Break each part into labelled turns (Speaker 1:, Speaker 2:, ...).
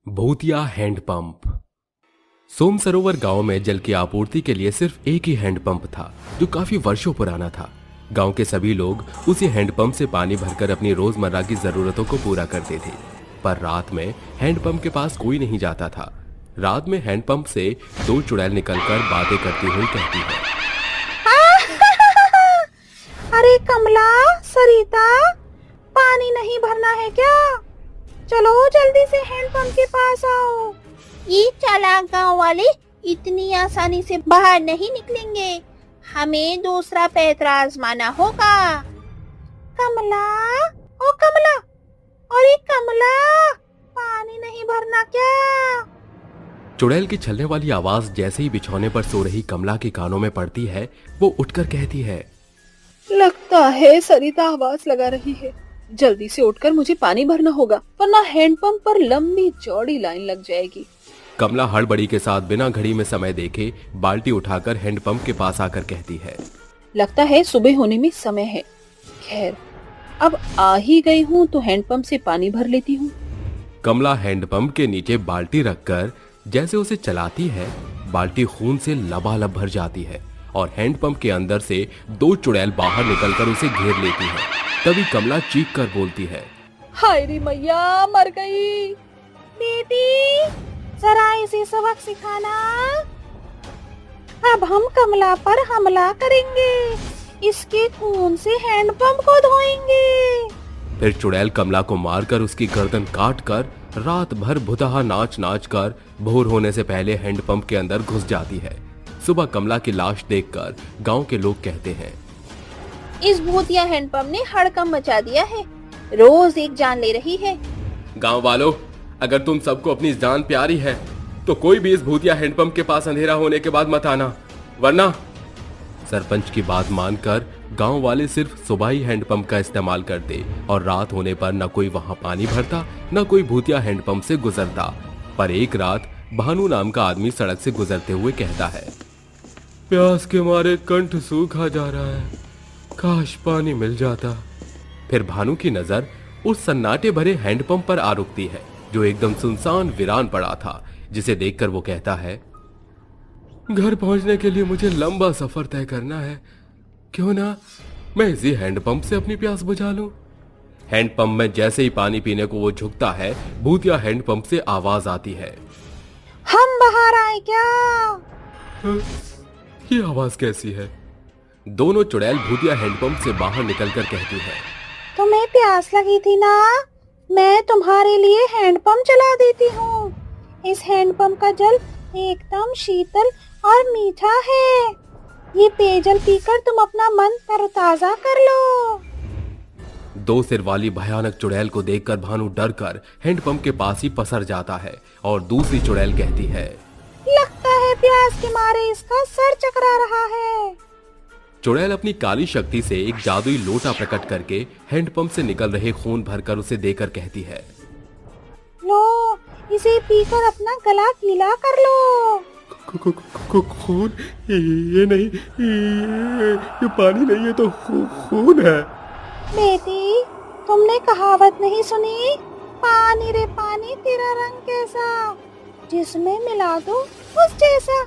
Speaker 1: भूतिया हैंडपंप। सोम सरोवर गांव में जल की आपूर्ति के लिए सिर्फ एक ही हैंडपंप था जो काफी वर्षों पुराना था। गांव के सभी लोग उसी हैंडपंप से पानी भरकर अपनी रोजमर्रा की जरूरतों को पूरा करते थे। पर रात में हैंडपंप के पास कोई नहीं जाता था। रात में हैंडपंप से दो चुड़ैल निकलकर बातें करती हुई कहती है,
Speaker 2: अरे कमला, सरिता, पानी नहीं भरना है क्या? चलो जल्दी से हैंडपंप के पास आओ। ये चालाक गांव वाले इतनी आसानी से बाहर नहीं निकलेंगे, हमें दूसरा पैतरा आजमाना होगा। कमला, ओ कमला, अरे कमला, पानी नहीं भरना क्या?
Speaker 1: चुड़ैल की छलने वाली आवाज जैसे ही बिछौने पर सो रही कमला के कानों में पड़ती है, वो उठकर कहती है,
Speaker 2: लगता है सरिता आवाज लगा रही है। जल्दी से उठकर मुझे पानी भरना होगा, वरना हैंडपंप पर लंबी चौड़ी लाइन लग जाएगी।
Speaker 1: कमला हड़बड़ी के साथ बिना घड़ी में समय देखे बाल्टी उठाकर हैंडपंप के पास आकर कहती है,
Speaker 2: लगता है सुबह होने में समय है। खैर, अब आ ही गई हूँ तो हैंडपंप से पानी भर लेती हूँ।
Speaker 1: कमला हैंडपंप के नीचे बाल्टी रखकर जैसे उसे चलाती है, बाल्टी खून से लबालब भर जाती है और हैंडपंप के अंदर से दो चुड़ैल बाहर निकलकर उसे घेर लेती है। तभी कमला चीख कर बोलती है,
Speaker 2: हाय रे मैया, मर गई। बेटी, जरा इसे सबक सिखाना। अब हम कमला पर हमला करेंगे, इसके खून से हैंडपंप को धोएंगे।
Speaker 1: फिर चुड़ैल कमला को मारकर उसकी गर्दन काट कर रात भर भुतहा नाच नाच कर भोर होने से पहले हैंडपंप के अंदर घुस जाती है। सुबह कमला की लाश देखकर गांव के लोग कहते हैं,
Speaker 2: इस भूतिया हैंडपंप ने हड़कंप मचा दिया है, रोज एक जान ले रही है।
Speaker 1: गांव वालों, अगर तुम सबको अपनी जान प्यारी है तो कोई भी इस भूतिया हैंडपंप के पास अंधेरा होने के बाद मत आना, वरना। सरपंच की बात मानकर गांव वाले सिर्फ सुबह ही हैंडपंप का इस्तेमाल करते और रात होने पर न कोई वहां पानी भरता न कोई भूतिया हैंडपंप से गुजरता। पर एक रात भानु नाम का आदमी सड़क से गुजरते हुए कहता है, प्यास के मारे कंठ सूखा जा रहा है, काश पानी मिल जाता। फिर भानु की नजर उस सन्नाटे भरे हैंडपंप पर आ रुकती है जो एकदम सुनसान वीरान पड़ा था, जिसे देखकर वो कहता है, घर पहुंचने के लिए मुझे लंबा सफर तय करना है, क्यों ना मैं इसी हैंडपंप से अपनी प्यास बुझा लूं। हैंडपंप में जैसे ही पानी पीने को वो झुकता है, भूतिया हैंडपंप से आवाज आती है,
Speaker 2: हम बाहर आए क्या?
Speaker 1: ये आवाज कैसी है? दोनों चुड़ैल भूतिया हैंडपंप से बाहर निकलकर कहती है,
Speaker 2: तुम्हें प्यास लगी थी ना, मैं तुम्हारे लिए हैंडपंप चला देती हूँ। इस हैंडपंप का जल एकदम शीतल और मीठा है, ये पेयजल पीकर तुम अपना मन तरोताजा कर लो।
Speaker 1: दो सिर वाली भयानक चुड़ैल को देखकर भानु डरकर हैंडपंप के पास ही पसर जाता है और दूसरी चुड़ैल कहती है,
Speaker 2: लगता है प्यास के मारे इसका सर चकरा रहा है।
Speaker 1: चुड़ैल अपनी काली शक्ति से एक जादुई लोटा प्रकट करके हैंडपंप से निकल रहे खून भरकर उसे देकर कहती है, लो,
Speaker 2: इसे पीकर अपना गला गीला कर लो।
Speaker 1: खून? ये नहीं, ये पानी नहीं है तो खून है।
Speaker 2: बेटी, तुमने कहावत नहीं सुनी, पानी रे पानी तेरा रंग कैसा, जिसमें मिला दो उस जैसा।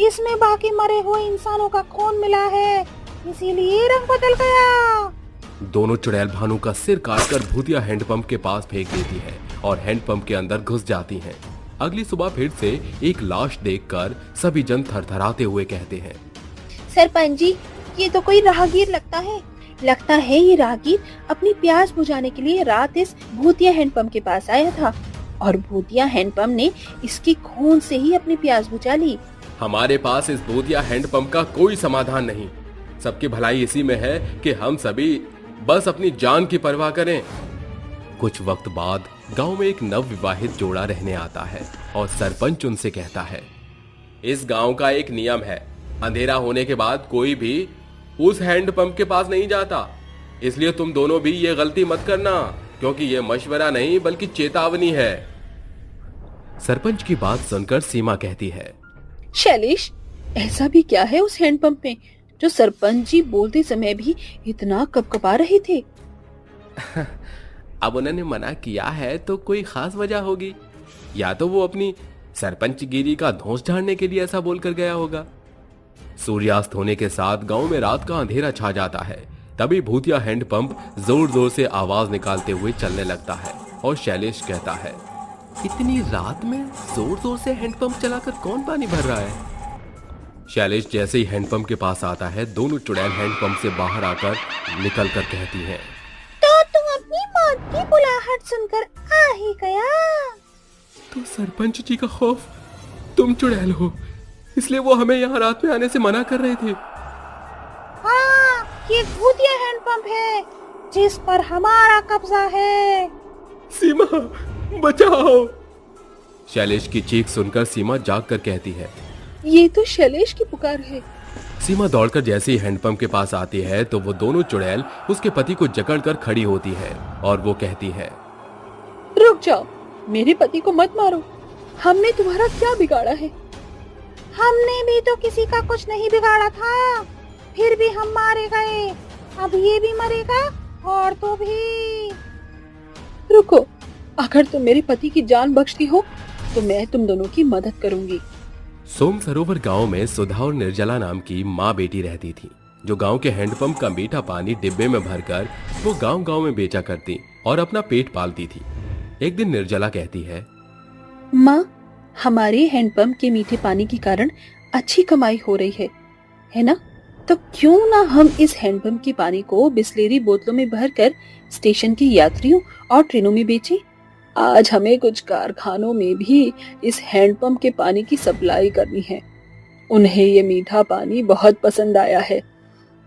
Speaker 2: इसमें बाकी मरे हुए इंसानों का खून मिला है, इसीलिए रंग बदल गया।
Speaker 1: दोनों चुड़ैल भानु का सिर काटकर भूतिया हैंडपंप के पास फेंक देती है और हैंडपंप के अंदर घुस जाती हैं। अगली सुबह फिर से एक लाश देखकर सभी जन थरथराते हुए कहते हैं,
Speaker 2: सरपंच जी, ये तो कोई राहगीर लगता है ये राहगीर अपनी प्यास बुझाने के लिए रात इस भूतिया हैंडपंप के पास आया था और भूतिया हैंडपंप ने इसके खून से ही अपनी प्यास बुझा ली।
Speaker 1: हमारे पास इस भूतिया हैंडपंप का कोई समाधान नहीं, सबकी भलाई इसी में है कि हम सभी बस अपनी जान की परवाह करें। कुछ वक्त बाद गांव में एक नव विवाहित जोड़ा रहने आता है और सरपंच उनसे कहता है, इस गांव का एक नियम है, अंधेरा होने के बाद कोई भी उस हैंडपंप के पास नहीं जाता, इसलिए तुम दोनों भी ये गलती मत करना, क्योंकि ये मशवरा नहीं बल्कि चेतावनी है। सरपंच की बात सुनकर सीमा कहती है,
Speaker 2: शैलेश, ऐसा भी क्या है उस हैंडपंप में जो सरपंच जी बोलते समय भी इतना कपकपा रहे थे?
Speaker 1: अब उन्होंने मना किया है तो कोई खास वजह होगी, या तो वो अपनी सरपंचगिरी का धौंस झाड़ने के लिए ऐसा बोलकर गया होगा। सूर्यास्त होने के साथ गांव में रात का अंधेरा छा जाता है। तभी भूतिया हैंडपंप जोर जोर से आवाज निकालते हुए चलने लगता है और शैलेश कहता है, इतनी रात में जोर जोर से हैंडपंप चलाकर कौन पानी भर रहा है? शैलेश जैसे ही हैंडपंप के पास आता है, दोनों चुड़ैल हैंडपंप से बाहर आकर निकल कर कहती हैं,
Speaker 2: तो तुम अपनी मौत की बुलाहट सुनकर आ ही गया।
Speaker 1: तो सरपंच जी का खौफ, तुम चुड़ैल हो इसलिए वो हमें यहाँ रात में आने से मना कर रहे थे।
Speaker 2: हाँ, ये भूतिया हैंडपंप है जिस पर हमारा कब्जा है।
Speaker 1: सीमा बचाओ। शैलेश की चीख सुनकर सीमा जाग कर कहती है,
Speaker 2: ये तो शैलेश की पुकार है।
Speaker 1: सीमा दौड़कर जैसे ही हैंडपंप के पास आती है तो वो दोनों चुड़ैल उसके पति को जकड़कर खड़ी होती है और वो कहती है,
Speaker 2: रुक जाओ, मेरे पति को मत मारो, हमने तुम्हारा क्या बिगाड़ा है? हमने भी तो किसी का कुछ नहीं बिगाड़ा था, फिर भी हम मारे गए, अब ये भी मरेगा और तो भी। रुको, अगर तुम मेरे पति की जान बख्शती हो तो मैं तुम दोनों की मदद करूंगी।
Speaker 1: सोम सरोवर गांव में सुधा और निर्जला नाम की माँ बेटी रहती थी, जो गांव के हैंडपंप का मीठा पानी डिब्बे में भरकर वो गांव गांव में बेचा करती और अपना पेट पालती थी। एक दिन निर्जला कहती है,
Speaker 2: माँ, हमारे हैंडपंप के मीठे पानी के कारण अच्छी कमाई हो रही है ना? तो क्यों ना हम इस हैंडपंप के पानी को बिस्लेरी बोतलों में भरकर स्टेशन के यात्रियों और ट्रेनों में बेचें। आज हमें कुछ कारखानों में भी इस हैंडपंप के पानी की सप्लाई करनी है। उन्हें ये मीठा पानी बहुत पसंद आया है,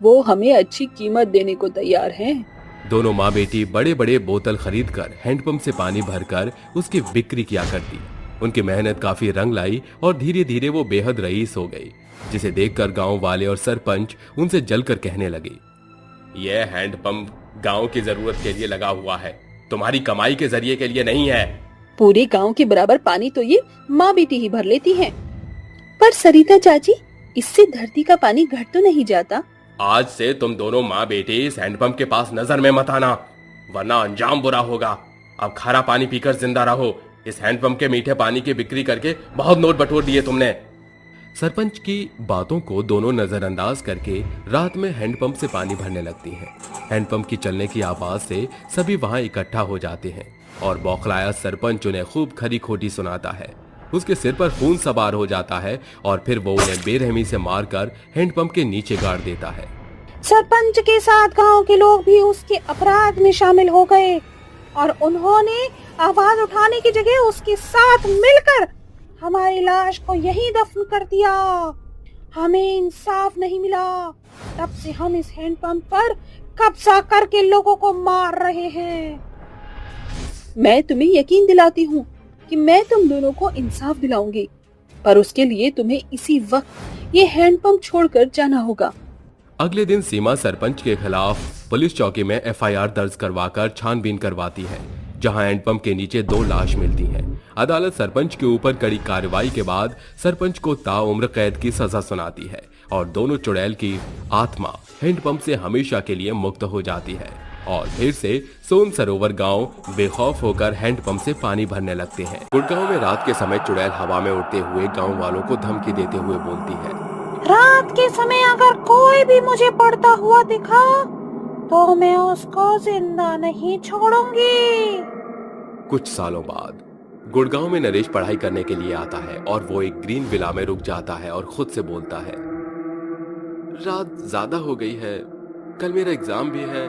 Speaker 2: वो हमें अच्छी कीमत देने को तैयार हैं।
Speaker 1: दोनों माँ बेटी बड़े बड़े बोतल खरीद कर हैंडपंप से पानी भरकर उसकी बिक्री किया करती। उनकी मेहनत काफी रंग लाई और धीरे धीरे वो बेहद रईस हो गई, जिसे देखकर गांव वाले और सरपंच उनसे जलकर कहने लगे, यह हैंडपंप गांव की जरूरत के लिए लगा हुआ है, तुम्हारी कमाई के जरिए के लिए नहीं है।
Speaker 2: पूरे गांव के बराबर पानी तो ये माँ बेटी ही भर लेती हैं। पर सरिता चाची, इससे धरती का पानी घट तो नहीं जाता?
Speaker 1: आज से तुम दोनों माँ बेटी इस हैंडपंप के पास नजर में मत आना, वरना अंजाम बुरा होगा। अब खारा पानी पीकर जिंदा रहो। इस हैंडपंप के मीठे पानी की बिक्री करके बहुत नोट बटोर दिए तुमने। सरपंच की बातों को दोनों नजरअंदाज करके रात में हैंडपंप से पानी भरने लगती हैं। हैंडपंप की चलने की आवाज से सभी वहां इकट्ठा हो जाते हैं और बौखलाया सरपंच उन्हें खूब खरी खोटी सुनाता है। उसके सिर पर खून सवार हो जाता है और फिर वो उन्हें बेरहमी से मारकर हैंडपंप के नीचे गाड़ देता है।
Speaker 2: सरपंच के साथ गांव के लोग भी उसके अपराध में शामिल हो गए और उन्होंने आवाज उठाने की जगह उसके साथ मिलकर हमारी लाश को यहीं दफन कर दिया। हमें इंसाफ नहीं मिला, तब से हम इस हैंडपंप पर कब्जा करके लोगों को मार रहे हैं। मैं तुम्हें यकीन दिलाती हूँ कि मैं तुम दोनों को इंसाफ दिलाऊंगी, पर उसके लिए तुम्हें इसी वक्त ये हैंडपंप छोड़कर जाना होगा।
Speaker 1: अगले दिन सीमा सरपंच के खिलाफ पुलिस चौकी में एफआईआर दर्ज करवाकर छानबीन करवाती है, जहां हैंडपंप के नीचे 2 लाश मिलती हैं। अदालत सरपंच के ऊपर कड़ी कार्रवाई के बाद सरपंच को ताउम्र कैद की सजा सुनाती है और दोनों चुड़ैल की आत्मा हैंडपंप से हमेशा के लिए मुक्त हो जाती है और फिर से सोन सरोवर गांव बेखौफ होकर हैंडपंप से पानी भरने लगते हैं। गुड़गांव में रात के समय चुड़ैल हवा में उड़ते हुए गांव वालों को धमकी देते हुए बोलती है,
Speaker 2: रात के समय अगर कोई भी मुझे पड़ता हुआ दिखा तो मैं उसको जिंदा नहीं छोड़ूंगी।
Speaker 1: कुछ सालों बाद गुड़गांव में नरेश पढ़ाई करने के लिए आता है और वो एक ग्रीन विला में रुक जाता है और खुद से बोलता है, रात ज्यादा हो गई है, कल मेरा एग्जाम भी है,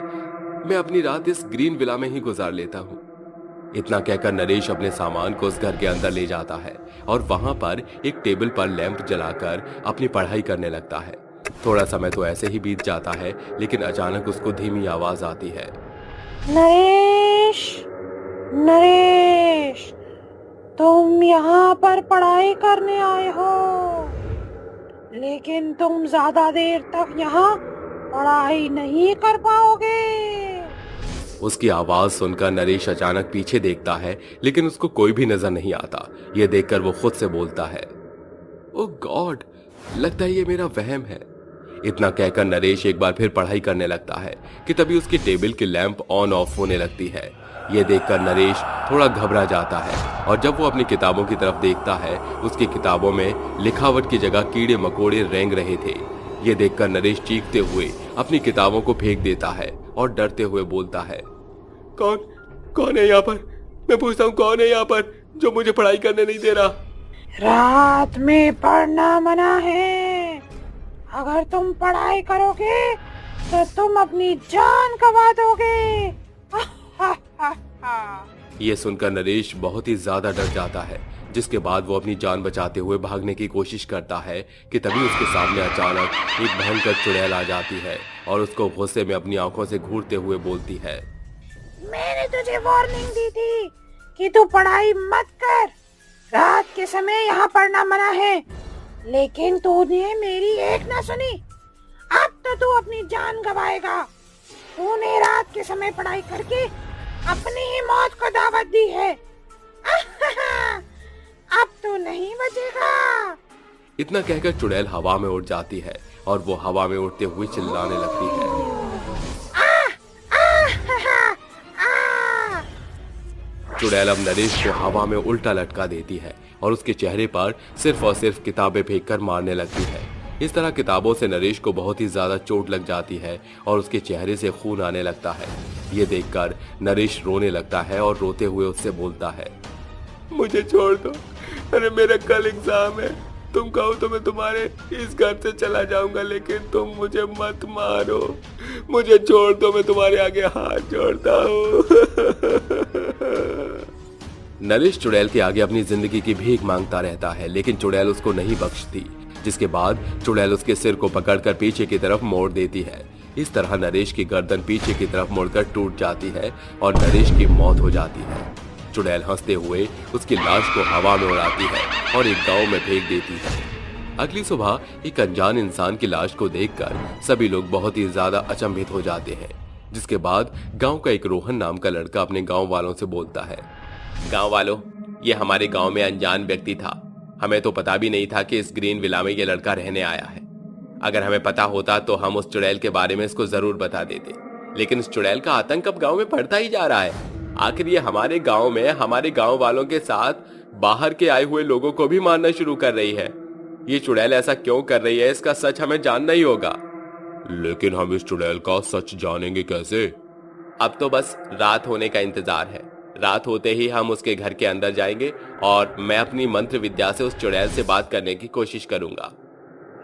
Speaker 1: मैं अपनी रात इस ग्रीन विला में ही गुजार लेता हूँ। इतना कहकर नरेश अपने सामान को उस घर के अंदर ले जाता है और वहां पर एक टेबल पर लैंप जलाकर अपनी पढ़ाई करने लगता है। थोड़ा समय तो ऐसे ही बीत जाता है, लेकिन अचानक उसको धीमी आवाज आती है,
Speaker 2: नरेश, नरेश, तुम यहाँ पर पढ़ाई करने आए हो, लेकिन तुम ज्यादा देर तक यहाँ पढ़ाई नहीं कर पाओगे।
Speaker 1: उसकी आवाज सुनकर नरेश अचानक पीछे देखता है, लेकिन उसको कोई भी नजर नहीं आता। यह देखकर वो खुद से बोलता है, ओह गॉड, लगता है ये मेरा वहम है। इतना कहकर नरेश एक बार फिर पढ़ाई करने लगता है कि तभी उसकी टेबल की लैंप ऑन ऑफ होने लगती है। ये देखकर नरेश थोड़ा घबरा जाता है और जब वो अपनी किताबों की तरफ देखता है उसकी किताबों में लिखावट की जगह कीड़े मकोड़े रेंग रहे थे। ये देखकर नरेश चीखते हुए अपनी किताबों को फेंक देता है और डरते हुए बोलता है, कौन कौन है यहाँ पर? मैं पूछता हूँ कौन है यहाँ पर जो मुझे पढ़ाई करने नहीं दे रहा?
Speaker 2: रात में पढ़ना मना है। अगर तुम पढ़ाई करोगे तो तुम अपनी जान गंवा दोगे।
Speaker 1: ये सुनकर नरेश बहुत ही ज्यादा डर जाता है, जिसके बाद वो अपनी जान बचाते हुए भागने की कोशिश करता है कि तभी उसके सामने अचानक एक भयंकर चुड़ैल आ जाती है और उसको गुस्से में अपनी आंखों से घूरते हुए बोलती है,
Speaker 2: मैंने तुझे वार्निंग दी थी कि तू पढ़ाई मत कर। रात के समय यहाँ पढ़ना मना है, लेकिन तूने मेरी एक ना सुनी। अब तो तू अपनी जान गंवाएगा। तूने रात के समय पढ़ाई करके अपनी ही मौत को दावत दी है। अब तो नहीं बचेगा।
Speaker 1: इतना कहकर चुड़ैल हवा में उड़ जाती है और वो हवा में उड़ते हुए चिल्लाने लगती है। चुड़ैल अब नरेश को हवा में उल्टा लटका देती है और उसके चेहरे पर सिर्फ और सिर्फ किताबें फेंककर मारने लगती है। इस तरह किताबों से नरेश को बहुत ही ज्यादा चोट लग जाती है और उसके चेहरे से खून आने लगता है। ये देखकर नरेश रोने लगता है और रोते हुए उससे बोलता है, मुझे छोड़ दो, अरे मेरा कल एग्जाम है। तुम कहो तो मैं तुम्हारे इस घर से चला जाऊंगा, लेकिन तुम मुझे मत मारो। मुझे छोड़ दो, मैं तुम्हारे आगे हाथ जोड़ता हूँ। नरेश चुड़ैल के आगे अपनी जिंदगी की भीख मांगता रहता है, लेकिन चुड़ैल उसको नहीं बख्शती। जिसके बाद चुड़ैल उसके सिर को पकड़कर पीछे की तरफ मोड़ देती है। इस तरह नरेश की गर्दन पीछे की तरफ मुड़कर टूट जाती है और नरेश की मौत हो जाती है। चुड़ैल हंसते हुए उसकी लाश को हवा में उड़ाती है और एक गांव में फेंक देती है। अगली सुबह एक अनजान इंसान की लाश को देखकर सभी लोग बहुत ही ज्यादा अचंभित हो जाते हैं। जिसके बाद गांव का एक रोहन नाम का लड़का अपने गांव वालों से बोलता है, गांव वालों, ये हमारे गांव में अनजान व्यक्ति था। हमें तो पता भी नहीं था कि इस ग्रीन विला में ये लड़का रहने आया है। अगर हमें पता होता तो हम उस चुड़ैल के बारे में इसको जरूर बता देते, लेकिन इस चुड़ैल का आतंक अब गांव में बढ़ता ही जा रहा है। आखिर ये हमारे गांव में हमारे गांव वालों के साथ बाहर के आए हुए लोगों को भी मारना शुरू कर रही है। ये चुड़ैल ऐसा क्यों कर रही है, इसका सच हमें जानना ही होगा। लेकिन हम इस चुड़ैल का सच जानेंगे कैसे? अब तो बस रात होने का इंतजार है। रात होते ही हम उसके घर के अंदर जाएंगे और मैं अपनी मंत्र विद्या से उस चुड़ैल से बात करने की कोशिश करूंगा।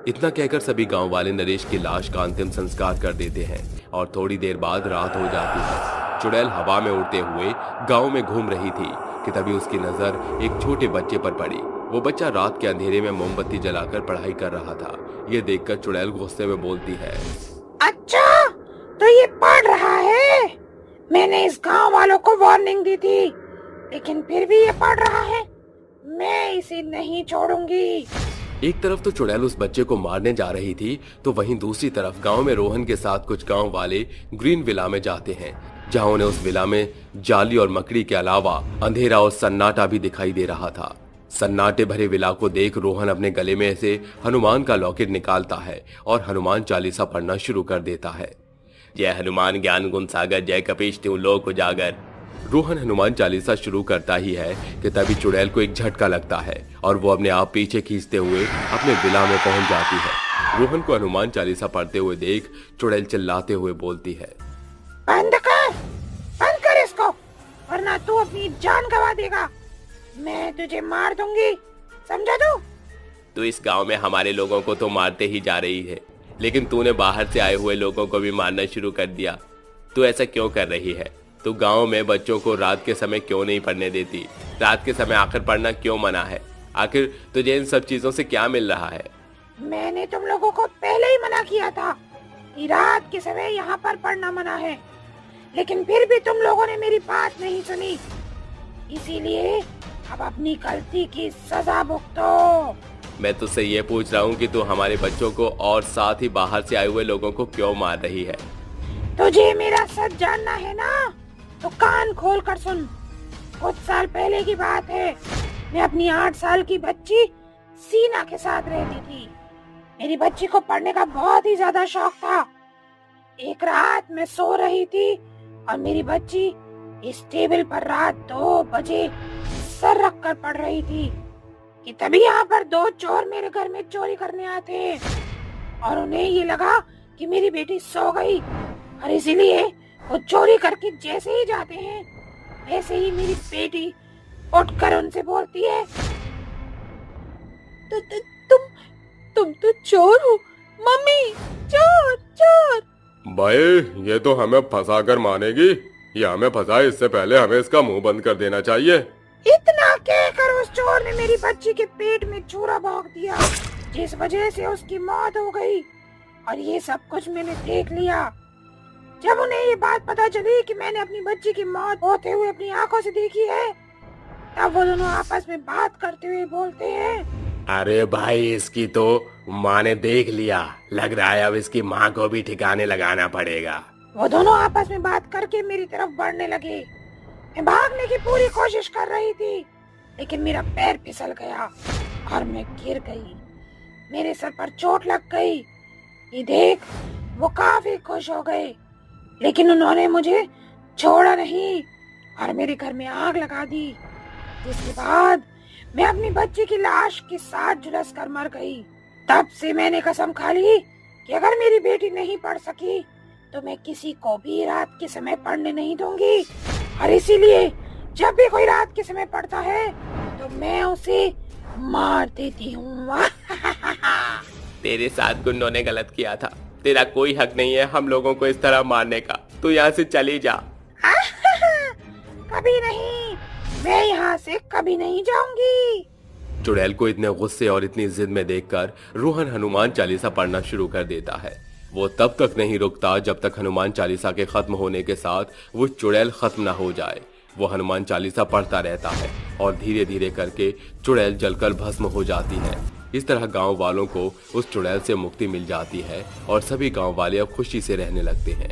Speaker 1: इतना कहकर सभी गांव वाले नरेश की लाश का अंतिम संस्कार कर देते हैं और थोड़ी देर बाद रात हो जाती है। चुड़ैल हवा में उड़ते हुए गांव में घूम रही थी कि तभी उसकी नजर एक छोटे बच्चे पर पड़ी। वो बच्चा रात के अंधेरे में मोमबत्ती जलाकर पढ़ाई कर रहा था। ये देखकर चुड़ैल गुस्से में बोलती है,
Speaker 2: अच्छा तो ये पढ़ रहा है। मैंने इस गांव वालों को वार्निंग दी थी, लेकिन फिर भी ये पढ़ रहा है। मैं इसे नहीं छोड़ूंगी।
Speaker 1: एक तरफ तो चुड़ैल उस बच्चे को मारने जा रही थी, तो वहीं दूसरी तरफ गांव में रोहन के साथ कुछ गांव वाले ग्रीन विला में जाते हैं, जहां उन्हें उस विला में जाली और मकड़ी के अलावा अंधेरा और सन्नाटा भी दिखाई दे रहा था। सन्नाटे भरे विला को देख रोहन अपने गले में से हनुमान का लॉकेट निकालता है और हनुमान चालीसा पढ़ना शुरू कर देता है। जय हनुमान ज्ञान गुण सागर, जय कपीश तिहुँ लोक उजागर। रोहन हनुमान चालीसा शुरू करता ही है कि तभी चुड़ैल को एक झटका लगता है और वो अपने आप पीछे खींचते हुए अपने विला में पहुंच जाती है। रोहन को हनुमान चालीसा पढ़ते हुए देख चुड़ैल चिल्लाते हुए बोलती है,
Speaker 2: बंद कर इसको, वरना तू अपनी जान गंवा देगा। मैं तुझे मार दूंगी, समझा तू?
Speaker 1: इस गांव में हमारे लोगों को तो मारते ही जा रही है, लेकिन तूने बाहर से आए हुए लोगों को भी मारना शुरू कर दिया। तू ऐसा क्यों कर रही है? तू गांव में बच्चों को रात के समय क्यों नहीं पढ़ने देती? रात के समय आखिर पढ़ना क्यों मना है? आखिर तुझे इन सब चीजों से क्या मिल रहा है?
Speaker 2: मैंने तुम लोगों को पहले ही मना किया था कि रात के समय यहाँ पर पढ़ना मना है, लेकिन फिर भी तुम लोगों ने मेरी बात नहीं सुनी। इसीलिए अब अपनी गलती की सजा भुगतो।
Speaker 1: मैं तुझसे ये पूछ रहा हूँ कि तू हमारे बच्चों को और साथ ही बाहर से आए हुए लोगों को क्यों मार रही है?
Speaker 2: तुझे मेरा सच जानना है ना, तो कान खोल कर सुन। कुछ साल पहले की बात है, मैं अपनी 8 साल की बच्ची सीना के साथ रहती थी। मेरी बच्ची को पढ़ने का बहुत ही ज्यादा शौक था। एक रात मैं सो रही थी और मेरी बच्ची इस टेबल पर रात 2 बजे सर रख कर पढ़ रही थी कि तभी यहाँ पर 2 चोर मेरे घर में चोरी करने आते हैं और उन्हें ये लगा कि मेरी बेटी सो गई और इसीलिए वो चोरी करके जैसे ही जाते हैं वैसे ही मेरी बेटी उठकर उनसे बोलती है, तुम तो चोर हो मम्मी, चोर चोर।
Speaker 1: भाई ये तो हमें फंसाकर मानेगी, ये हमें फंसाए इससे पहले हमें इसका मुंह बंद कर देना चाहिए।
Speaker 2: इतना कहकर उस चोर ने मेरी बच्ची के पेट में छुरा भोंक दिया, जिस वजह से उसकी मौत हो गई। और ये सब कुछ मैंने देख लिया। जब उन्हें ये बात पता चली कि मैंने अपनी बच्ची की मौत होते हुए अपनी आंखों से देखी है, तब वो दोनों आपस में बात करते हुए बोलते हैं,
Speaker 1: अरे भाई इसकी तो माँ ने देख लिया, लग रहा है अब इसकी माँ को भी ठिकाने लगाना पड़ेगा।
Speaker 2: वो दोनों आपस में बात करके मेरी तरफ बढ़ने लगे। मैं भागने की पूरी कोशिश कर रही थी, लेकिन मेरा पैर फिसल गया और मैं गिर गई। मेरे सर पर चोट लग गई। ये देख वो काफी खुश हो गए, लेकिन उन्होंने मुझे छोड़ा नहीं और मेरे घर में आग लगा दी, जिसके बाद मैं अपनी बच्ची की लाश के साथ झुलस कर मर गई। तब से मैंने कसम खा ली कि अगर मेरी बेटी नहीं पढ़ सकी तो मैं किसी को भी रात के समय पढ़ने नहीं दूंगी। और इसीलिए जब भी कोई रात के समय पढ़ता है तो मैं उसे मार देती हूँ।
Speaker 1: तेरे साथ गुंडों ने गलत किया था, तेरा कोई हक नहीं है हम लोगों को इस तरह मारने का, तू यहाँ से चली जा।
Speaker 2: कभी नहीं, मैं यहाँ से कभी नहीं जाऊंगी।
Speaker 1: चुड़ैल को इतने गुस्से और इतनी जिद में देखकर रोहन हनुमान चालीसा पढ़ना शुरू कर देता है। वो तब तक नहीं रुकता जब तक हनुमान चालीसा के खत्म होने के साथ वो चुड़ैल खत्म ना हो जाए। वो हनुमान चालीसा पढ़ता रहता है और धीरे धीरे करके चुड़ैल जलकर भस्म हो जाती है। इस तरह गांव वालों को उस चुड़ैल से मुक्ति मिल जाती है और सभी गांव वाले अब खुशी से रहने लगते हैं।